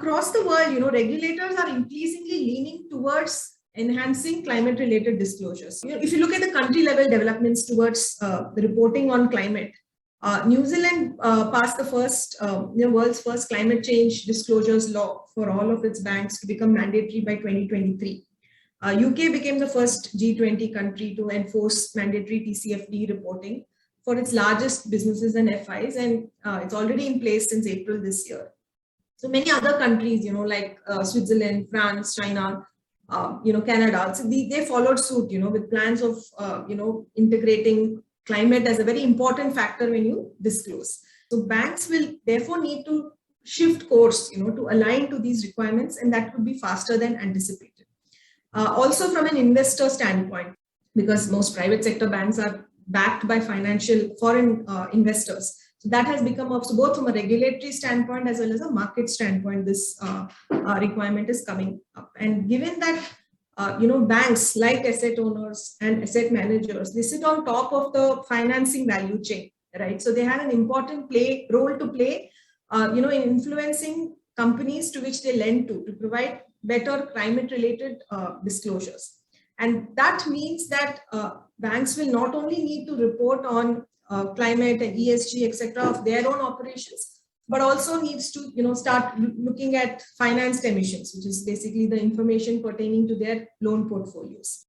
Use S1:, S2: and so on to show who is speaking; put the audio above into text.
S1: across the world, regulators are increasingly leaning towards enhancing climate-related disclosures. If you look at the country-level developments towards the reporting on climate, New Zealand passed the world's first climate change disclosures law for all of its banks to become mandatory by 2023. UK became the first G20 country to enforce mandatory TCFD reporting for its largest businesses and FIs, and it's already in place since April this year. So many other countries, like Switzerland, France, China, Canada, so they followed suit, with plans of, integrating climate as a very important factor when you disclose. So banks will therefore need to shift course, to align to these requirements, and that could be faster than anticipated. Also from an investor standpoint, because most private sector banks are backed by foreign investors. So that has become also both from a regulatory standpoint as well as a market standpoint, this requirement is coming up. And given that, banks like asset owners and asset managers, they sit on top of the financing value chain, right? So they have an important role to play, in influencing companies to which they lend to provide better climate-related disclosures. And that means that banks will not only need to report on climate and ESG, etc., of their own operations, but also needs to, start looking at financed emissions, which is basically the information pertaining to their loan portfolios.